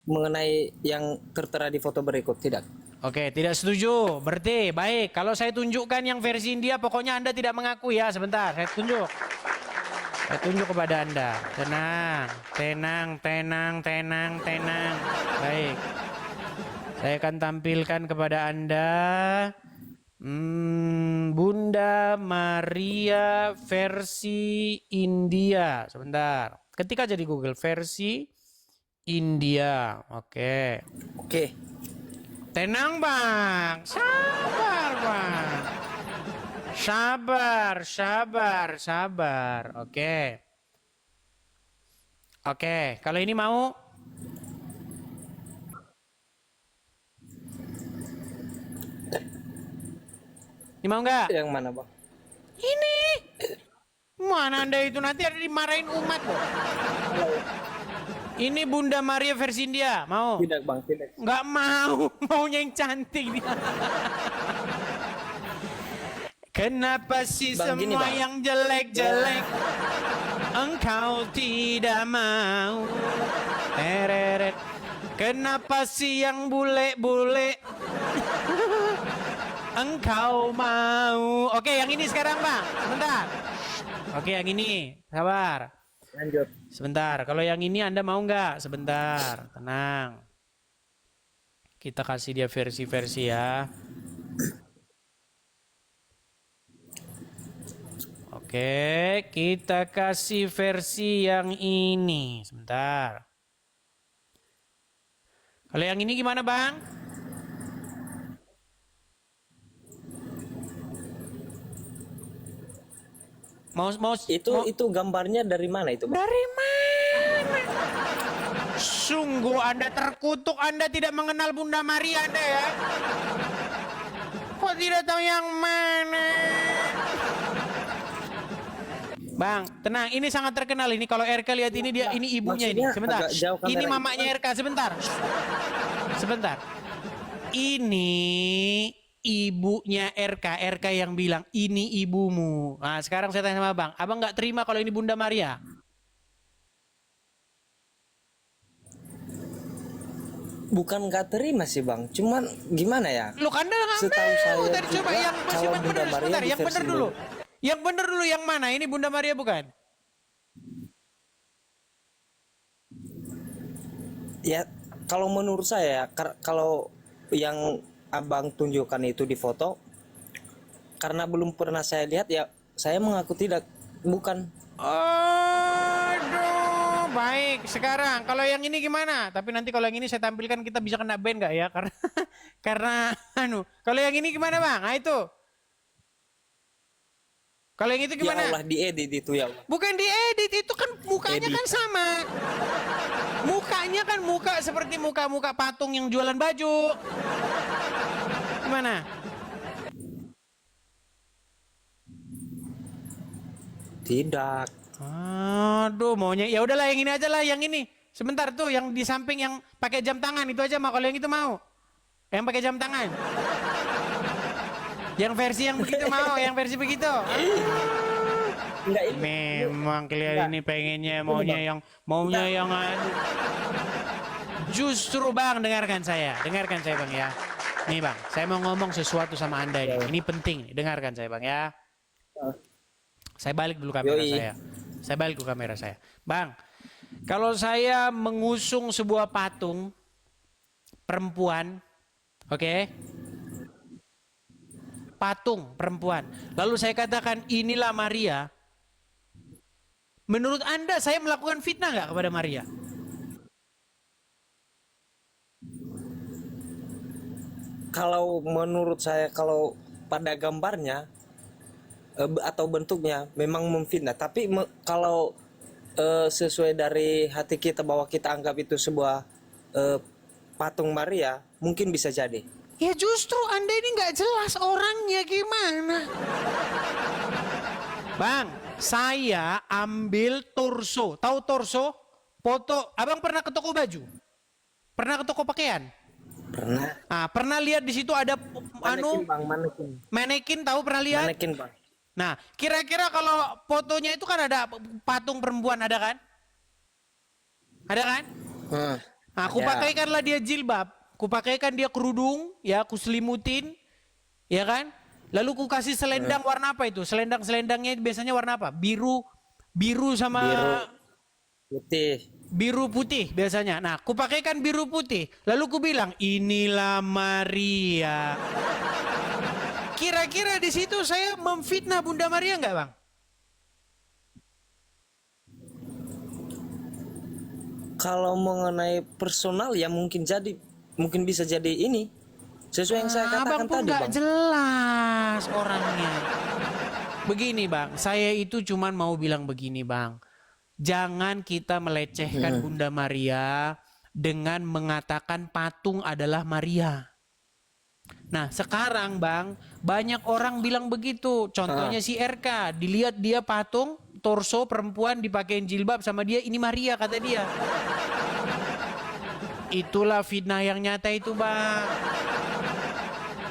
mengenai yang tertera di foto berikut, tidak. Oke, tidak setuju. Berarti baik. Kalau saya tunjukkan yang versi India, pokoknya Anda tidak mengakui ya. Sebentar, saya tunjuk. Saya tunjuk kepada Anda. Tenang, tenang, tenang, tenang, tenang. Baik. Saya akan tampilkan kepada Anda Bunda Maria versi India. Sebentar. Ketik aja di Google versi India. Oke. Oke. Tenang bang, sabar bang. Sabar, sabar, sabar. Oke. Oke, kalau ini mau? Ini mau nggak? Yang mana, Bang? Ini. Mana Anda itu nanti ada dimarahin umat loh. Ini Bunda Maria versi India, mau? Tidak, Bang, tidak. Nggak mau, maunya yang cantik dia. Kenapa sih Bang, gini, semua Bang. yang jelek-jelek engkau tidak mau? Tereret. Kenapa sih yang bule-bule engkau mau? Oke, yang ini sekarang bang, sebentar. Oke, yang ini, sabar. Lanjut. Sebentar, kalau yang ini Anda mau nggak? Sebentar, tenang. Kita kasih dia versi-versi ya. Oke, kita kasih versi yang ini. Sebentar. Kalau yang ini gimana, Bang? Itu gambarnya dari mana itu, Bang? Dari mana? Sungguh Anda terkutuk, Anda tidak mengenal Bunda Maria Anda ya. Kok tidak tahu yang mana? Bang, tenang, ini sangat terkenal ini. Kalau RK lihat ini dia, ini ibunya ini. Maksudnya Sebentar. agak jauh Ini kamera. mamanya RK, sebentar. Sebentar. Ini ibunya RK, RK yang bilang ini ibumu. Nah, sekarang saya tanya sama Bang, Abang nggak terima kalau ini Bunda Maria? Bukan nggak terima sih, Bang. Cuman gimana ya? Lu kan nggak Setahu saya mau tadi, coba juga yang kalau bener Bunda Maria sebentar, di yang bener versi dulu. Indonesia. Yang bener dulu yang mana? Ini Bunda Maria bukan? Ya, kalau menurut saya, kalau yang Abang tunjukkan itu di foto, karena belum pernah saya lihat ya, saya mengaku tidak, bukan. Aduh, baik. Sekarang kalau yang ini gimana? Tapi nanti kalau yang ini saya tampilkan kita bisa kena ban nggak ya? Karena kalau yang ini gimana bang? Nah itu. Kalau yang itu Ya gimana? Allah, diedit itu ya Allah. Bukan diedit, itu kan mukanya Edit. kan sama. Mukanya kan muka seperti muka-muka patung yang jualan baju. Gimana? Tidak. Aduh, maunya ya udahlah yang ini aja lah, yang ini. Sebentar tuh yang di samping yang pakai jam tangan itu aja mah, kalau yang itu mau. Yang pakai jam tangan. Yang versi yang begitu mau, yang versi begitu. Enggak ini. Memang kalian ini pengennya maunya yang anu. Justru Bang, dengarkan saya Bang ya. Nih Bang, saya mau ngomong sesuatu sama Anda ini. Ini penting, dengarkan saya Bang ya. Saya balik dulu kamera Yoi. saya. Saya balik dulu kamera saya. Bang, kalau saya mengusung sebuah patung perempuan, oke? Patung perempuan. Lalu saya katakan inilah Maria. Menurut Anda saya melakukan fitnah nggak kepada Maria? Kalau menurut saya, kalau pada gambarnya atau bentuknya memang memfitnah, tapi kalau sesuai dari hati kita bahwa kita anggap itu sebuah patung Maria, mungkin bisa jadi. Ya justru Anda ini nggak jelas orangnya gimana. Bang, saya ambil torso. Tahu torso? Foto. Abang pernah ke toko baju? Pernah ke toko pakaian? Pernah. Ah, pernah lihat di situ ada Manekin, Bang, manekin. manekin, tahu pernah lihat? Manekin, Bang. Nah, kira-kira kalau fotonya itu kan ada patung perempuan, ada kan? Ada kan? Aku Ya. pakaikanlah dia jilbab, kupakaikan dia kerudung, ya, aku selimutin, ya kan? Lalu ku kasih selendang warna apa itu? Selendang-selendangnya biasanya warna apa? Biru, biru sama Biru putih. biru putih biasanya. Nah, ku pakaikan biru putih. Lalu ku bilang, inilah Maria. Kira-kira di situ saya memfitnah Bunda Maria nggak, Bang? Kalau mengenai personal ya mungkin bisa jadi ini sesuai yang saya Abang katakan pun tadi, nggak Bang. jelas orangnya. Begini, Bang, saya itu cuman mau bilang begini, Bang. Jangan kita melecehkan Bunda Maria dengan mengatakan patung adalah Maria. Nah, sekarang, Bang, banyak orang bilang begitu. Contohnya si RK, dilihat dia patung, torso perempuan dipakein jilbab sama dia, ini Maria kata dia. Itulah fitnah yang nyata itu, Bang.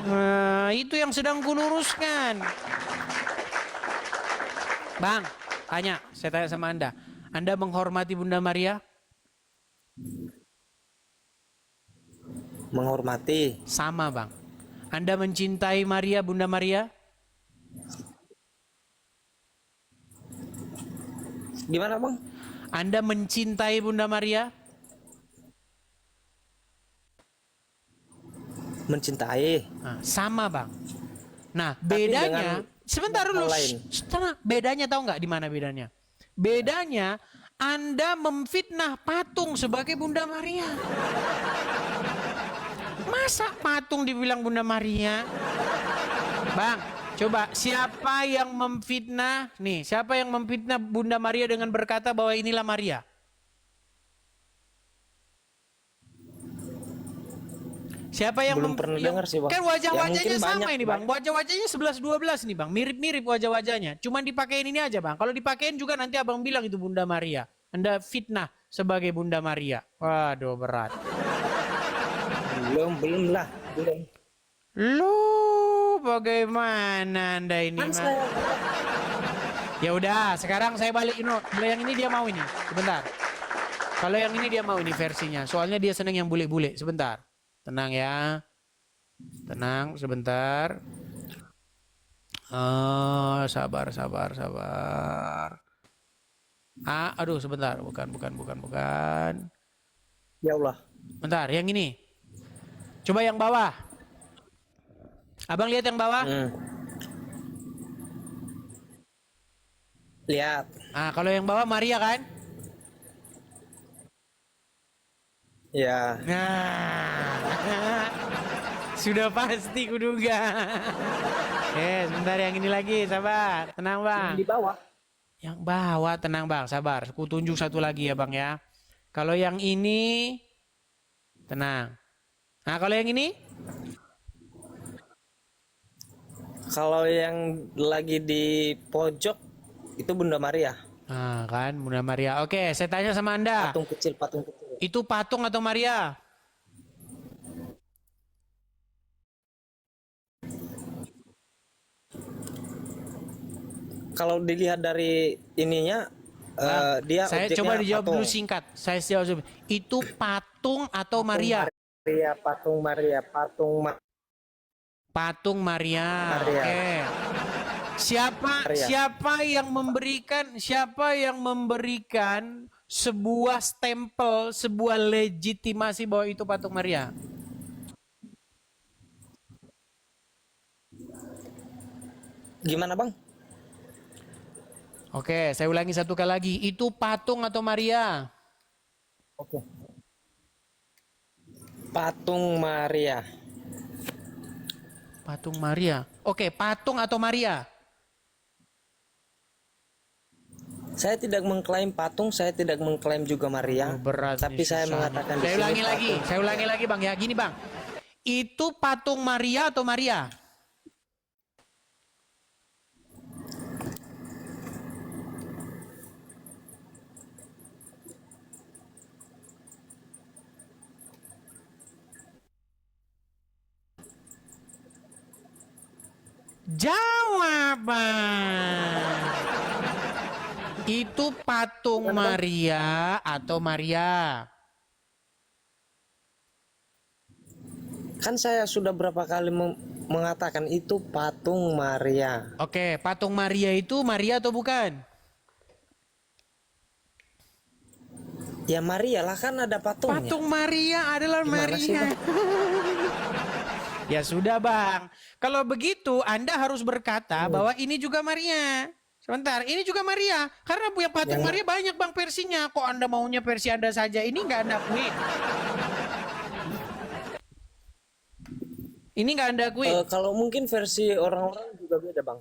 Nah, itu yang sedang kuluruskan. Bang, saya tanya sama Anda. Anda menghormati Bunda Maria? Menghormati. Sama, Bang. Anda mencintai Maria, Bunda Maria? Gimana, Bang? Anda mencintai Bunda Maria? Mencintai. Nah, sama, Bang. Nah, Tapi bedanya, dengan sebentar hal dulu. lain. Tenang, bedanya tahu nggak di mana bedanya? Bedanya, Anda memfitnah patung sebagai Bunda Maria. Masa patung dibilang Bunda Maria? Bang, coba siapa yang memfitnah? Nih, siapa yang memfitnah Bunda Maria dengan berkata bahwa inilah Maria? Siapa yang Belum pernah dengar sih, Bang. Kan Ya, wajah-wajahnya mungkin sama banyak, ini, Bang. Wajah-wajahnya 11-12 nih, Bang. Mirip-mirip wajah-wajahnya. Cuman dipakein ini aja, Bang. Kalau dipakein juga nanti Abang bilang itu Bunda Maria. Anda fitnah sebagai Bunda Maria. Waduh, berat. Belum lah, belum. Lu bagaimana Anda ini, Kan Mas? saya Ya udah, sekarang saya balik ini. Kalau yang ini dia mau ini. Sebentar. Kalau yang ini dia mau ini versinya. Soalnya dia seneng yang bule-bule. Sebentar. Tenang ya. Tenang sebentar. Oh, sabar. Aduh sebentar. Bukan. ya Allah. Bentar, yang ini. Coba yang bawah. Abang lihat yang bawah? Lihat. Kalau yang bawah Maria kan? Ya. Nah, sudah pasti kuduga. Sebentar yang ini lagi, sabar, tenang bang. Di bawah. Yang bawah tenang bang, sabar. Ku tunjuk satu lagi ya bang ya. Kalau yang ini, tenang. Nah kalau yang ini? Kalau yang lagi di pojok itu Bunda Maria. Nah kan, Bunda Maria. Oke, saya tanya sama Anda. Patung kecil. Itu patung atau Maria? Kalau dilihat dari ininya, dia Saya objeknya coba dijawab patung. dulu singkat. Saya jawab. Itu patung atau Maria? Patung Maria. Patung Maria. Maria. Oke. Maria. Siapa yang memberikan sebuah stempel, sebuah legitimasi bahwa itu patung Maria? Gimana bang? Oke, saya ulangi satu kali lagi. Itu patung atau Maria? Oke. Patung Maria. Patung Maria. Oke, patung atau Maria? Saya tidak mengklaim patung, saya tidak mengklaim juga Maria. Berat tapi nih, saya susah mengatakan nih. di sini Saya ulangi lagi bang ya. Gini bang, itu patung Maria atau Maria? Jawaban. Itu patung Maria atau Maria? Kan saya sudah berapa kali mengatakan itu patung Maria. Oke, patung Maria itu Maria atau bukan? Ya Maria lah, kan ada patungnya. Patung Maria adalah Gimana sih, Maria. Bang? Ya sudah Bang, kalau begitu Anda harus berkata bahwa ini juga Maria. Sebentar, ini juga Maria. Karena punya patung Yang- Maria banyak Bang versinya. Kok Anda maunya versi Anda saja? Ini nggak Anda akui. Ini nggak Anda akui. Kalau mungkin versi orang-orang juga beda, Bang.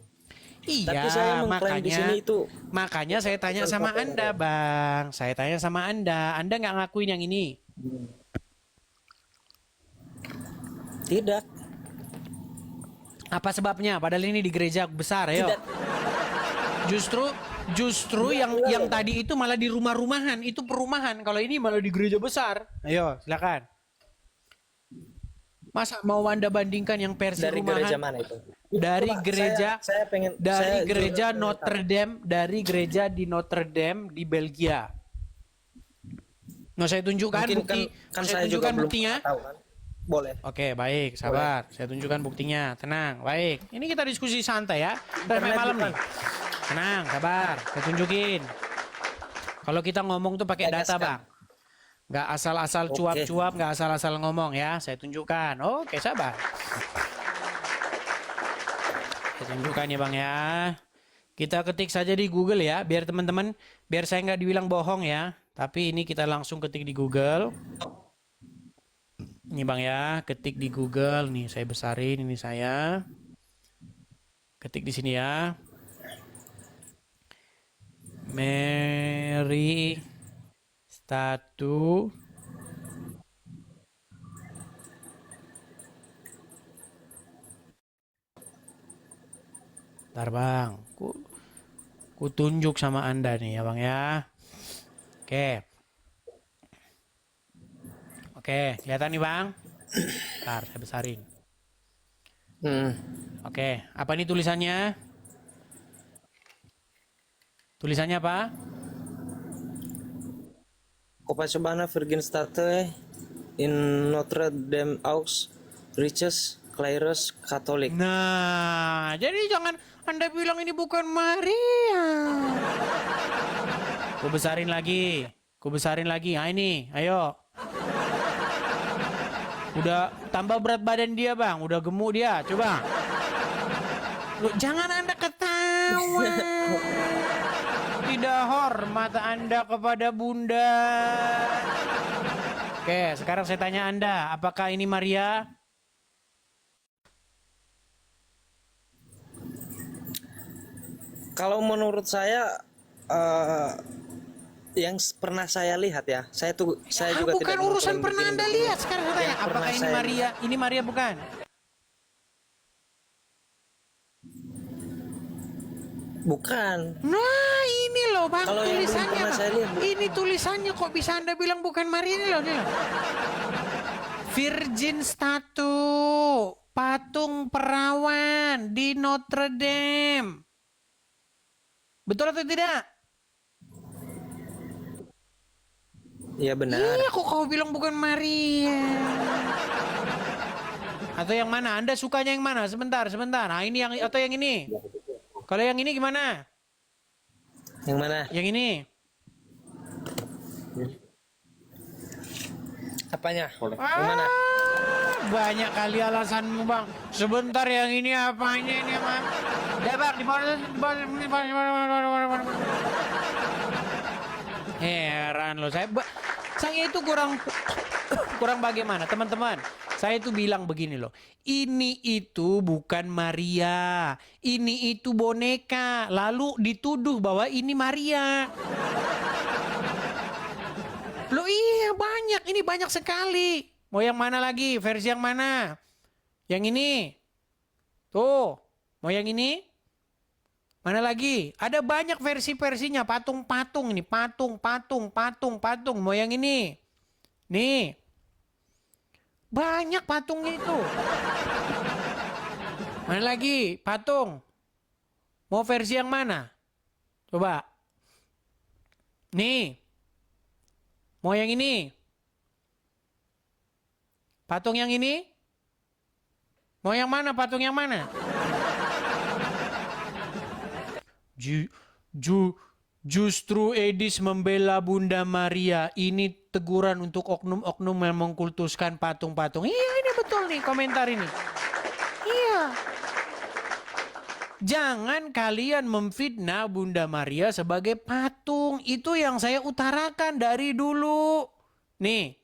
Iya, Tapi saya mengklaim di sini itu. makanya saya tanya sama Anda, Bang. Saya tanya sama Anda nggak ngakuin yang ini. Tidak. Apa sebabnya? Padahal ini di gereja besar, ayo. Tidak. Justru yang tadi itu malah di rumah-rumahan, itu perumahan. Kalau ini malah di gereja besar. Ayo, silakan. Masa mau Anda bandingkan yang versi Dari rumahan? gereja mana itu? Dari Coba, gereja saya pengen dari saya gereja jujur Notre Dame, dari gereja di Notre Dame di Belgia. Nah, saya tunjukkan mungkin bukti. kan Saya saya juga tunjukkan belum buktinya. tahu kan. Boleh. Oke, baik, sabar. Saya tunjukkan buktinya. Tenang, baik. Ini kita diskusi santai ya. Sampai malam nih. Tenang, sabar. Saya tunjukin. Kalau kita ngomong tuh pakai data, Tegaskan. Bang. Nggak asal-asal Oke. cuap-cuap, nggak asal-asal ngomong ya. Saya tunjukkan. Oke, sabar. Saya tunjukkan ya, Bang ya. Kita ketik saja di Google ya, biar teman-teman, biar saya nggak dibilang bohong ya. Tapi ini kita langsung ketik di Google. Ini Bang ya, ketik di Google. Nih, saya besarin ini saya. Ketik di sini ya. Mary Statue Bentar Bang, ku tunjuk sama Anda nih ya Bang ya. Oke. Oke, kelihatan nih Bang? Bentar, saya besarin. Oke, apa nih tulisannya? Tulisannya apa? Copacabana Virgin Statue in Notre Dame aux Riches Clairus Catholic. Nah, jadi jangan Anda bilang ini bukan Maria. Ku besarin lagi. Ku besarin lagi. Nah ini, ayo. Udah tambah berat badan dia bang. Udah gemuk dia. Coba. Loh, jangan Anda ketawa. Tidak hormat Anda kepada bunda. Oke, sekarang saya tanya Anda. Apakah ini Maria? Kalau menurut saya yang pernah saya lihat ya, saya juga Bukan tidak urusan mengklaim pernah begini. Anda lihat. Sekarang saya tanya, Yang apakah pernah ini saya Maria? Ini Maria bukan? Bukan. Nah, ini loh Bang Kalau yang belum tulisannya. pernah Bang. saya lihat, Bu. Ini tulisannya kok bisa Anda bilang bukan Maria ini loh. Ini loh. Virgin Statue, patung perawan di Notre Dame. Betul atau tidak? Iya benar. Iya, kok kau bilang bukan Maria? Atau yang mana? Anda sukanya yang mana? Sebentar, sebentar. Nah, ini yang atau yang ini? Kalau yang ini gimana? Yang mana? Yang ini? Apanya? Yang mana? Banyak kali alasanmu bang. Sebentar yang ini apanya ini bang? Ya bang di bawah. Heran loh saya itu kurang bagaimana teman-teman? Saya itu bilang begini loh. Ini itu bukan Maria. Ini itu boneka. Lalu dituduh bahwa ini Maria. Loh iya banyak. Ini banyak sekali. Mau yang mana lagi? Versi yang mana? Yang ini. Tuh. Mau yang ini? Mana lagi? Ada banyak versi-versinya. Patung-patung ini. Patung. Mau yang ini? Nih. Banyak patungnya itu. Mana lagi? Patung. Mau versi yang mana? Coba. Nih. Mau yang ini? Patung yang ini? Mau yang mana? Patung yang mana? Ju, ju, justru Edis membela Bunda Maria. Ini teguran untuk oknum-oknum yang mengkultuskan patung-patung. Iya, ini betul nih komentar ini. Iya. Jangan kalian memfitnah Bunda Maria sebagai patung. Itu yang saya utarakan dari dulu. Nih.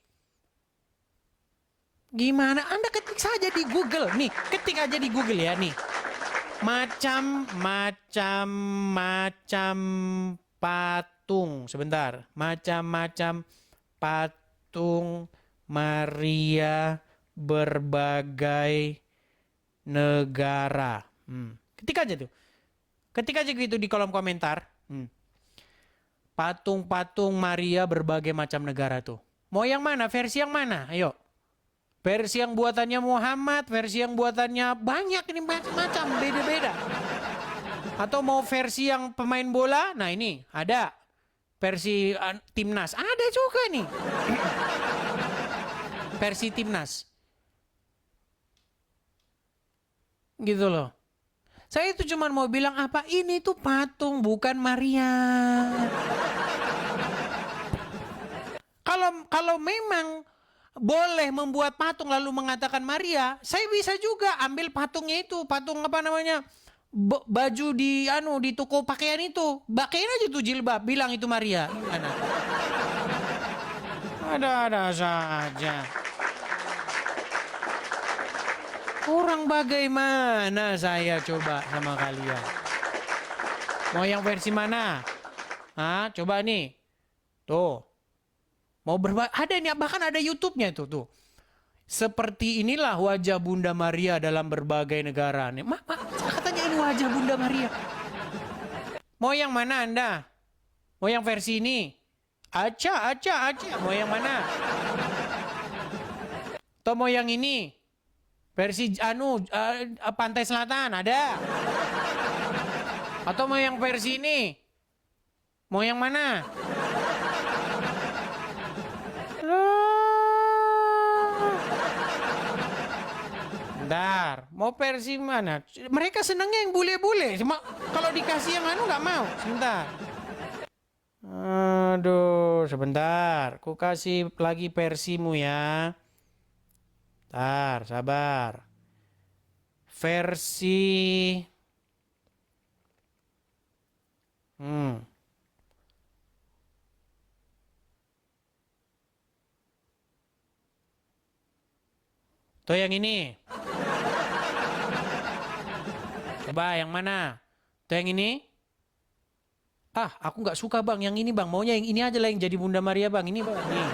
Gimana? Anda ketik saja di Google. Nih, ketik aja di Google ya nih. Macam-macam patung. Sebentar. Macam-macam patung Maria berbagai negara. Ketik aja tuh. Ketik aja gitu di kolom komentar. Patung-patung Maria berbagai macam negara tuh. Mau yang mana? Versi yang mana? Ayo. Versi yang buatannya Muhammad, versi yang buatannya banyak, ini macam-macam, beda-beda. Atau mau versi yang pemain bola? Nah ini, ada. Versi timnas, ada juga nih. Versi timnas. Gitu loh. Saya itu cuma mau bilang apa, ini tuh patung, bukan Maria. Kalau memang boleh membuat patung lalu mengatakan Maria, saya bisa juga ambil patungnya itu, patung apa namanya, baju di di toko pakaian itu, pakein aja tuh jilbab, bilang itu Maria. Gimana? Ada saja. Orang bagaimana saya coba sama kalian? Mau yang versi mana? Coba nih. Tuh. Mau ada nih, bahkan ada YouTube-nya tuh. Seperti inilah wajah Bunda Maria dalam berbagai negara. Nih, katanya ini wajah Bunda Maria. Mau yang mana Anda? Mau yang versi ini? Aca. Mau yang mana? Atau mau yang ini? Versi Pantai Selatan ada. Atau mau yang versi ini? Mau yang mana? Bentar, mau versi mana? Mereka senangnya yang bule-bule. Cuma kalau dikasih yang nggak mau. Sebentar. Aduh, sebentar. Ku kasih lagi versimu ya. Bentar, sabar. Versi. Tuh yang ini. Coba yang mana? Tuh yang ini? Aku nggak suka bang. Yang ini bang. Maunya yang ini aja lah yang jadi Bunda Maria bang. Ini bang. Nih.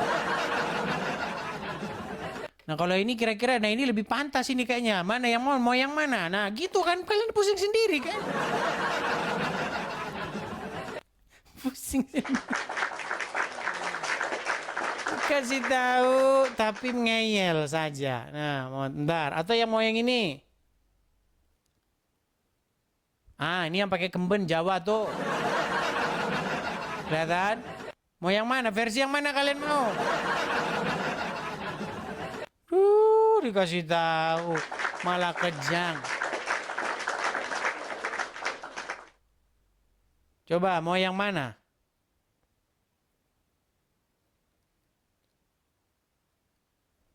Nah kalau ini kira-kira, nah ini lebih pantas ini kayaknya. Mana yang mau yang mana? Nah gitu kan, kalian pusing sendiri kan? Pusing sendiri. Kasih tahu tapi ngeyel saja. Nah, bentar. Atau yang mau yang ini? Ini yang pakai kemben Jawa tuh. Kelihatan? Mau yang mana? Versi yang mana kalian mau? Dikasih tahu malah kejang. Coba mau yang mana?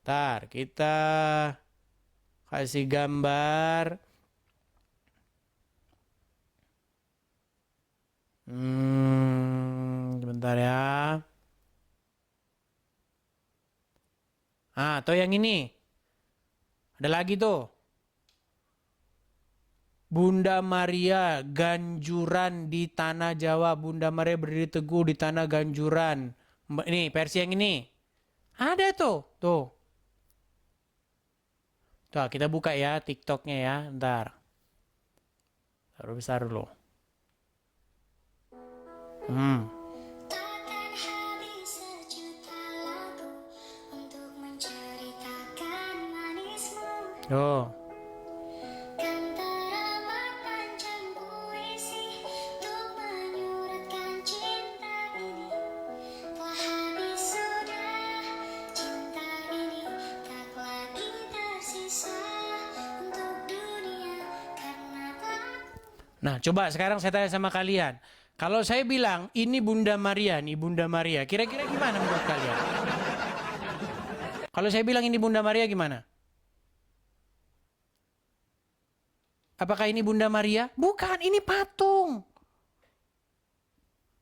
Ntar kita kasih gambar. Sebentar ya. Atau yang ini. Ada lagi tuh. Bunda Maria Ganjuran di tanah Jawa. Bunda Maria berdiri teguh di tanah Ganjuran. Ini versi yang ini. Ada tuh. Tuh. Tuh kita buka ya TikToknya ya. Ntar. Taruh besar dulu. Takkan habis sejuta lagu untuk menceritakan manismu. Tuh. Kan teramat panjang puisi untuk menyuratkan cinta ini. Telah habis sudah cinta ini, tak lagi tersisa untuk Nah, coba sekarang saya tanya sama kalian. Kalau saya bilang ini Bunda Maria, nih Bunda Maria, kira-kira gimana menurut kalian? Kalau saya bilang ini Bunda Maria gimana? Apakah ini Bunda Maria? Bukan, ini patung.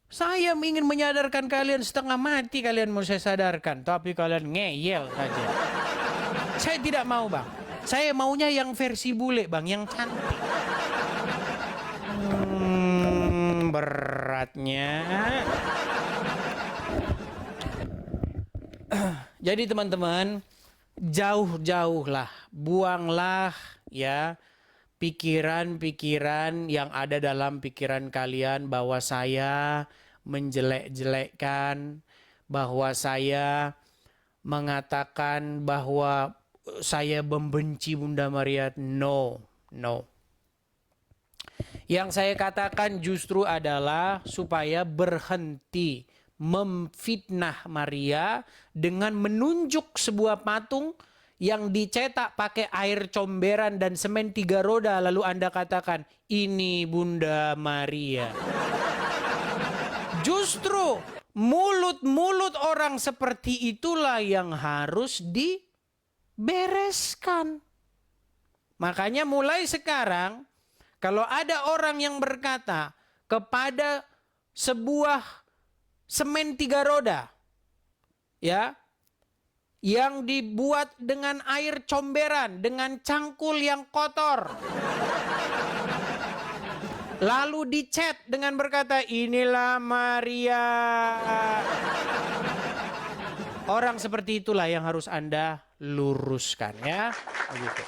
Saya ingin menyadarkan kalian, setengah mati kalian mau saya sadarkan, tapi kalian ngeyel saja. Saya tidak mau, Bang. Saya maunya yang versi bule, Bang, yang cantik. Beratnya. Jadi teman-teman, jauh-jauhlah, buanglah ya pikiran-pikiran yang ada dalam pikiran kalian bahwa saya menjelek-jelekkan, bahwa saya mengatakan bahwa saya membenci Bunda Maria. No, no. Yang saya katakan justru adalah supaya berhenti memfitnah Maria dengan menunjuk sebuah patung yang dicetak pakai air comberan dan semen 3 roda, lalu Anda katakan ini Bunda Maria. Justru mulut-mulut orang seperti itulah yang harus dibereskan. Makanya mulai sekarang kalau ada orang yang berkata kepada sebuah semen 3 roda, ya, yang dibuat dengan air comberan, dengan cangkul yang kotor, lalu dicat dengan berkata inilah Maria. Orang seperti itulah yang harus Anda luruskan, ya. Begitu.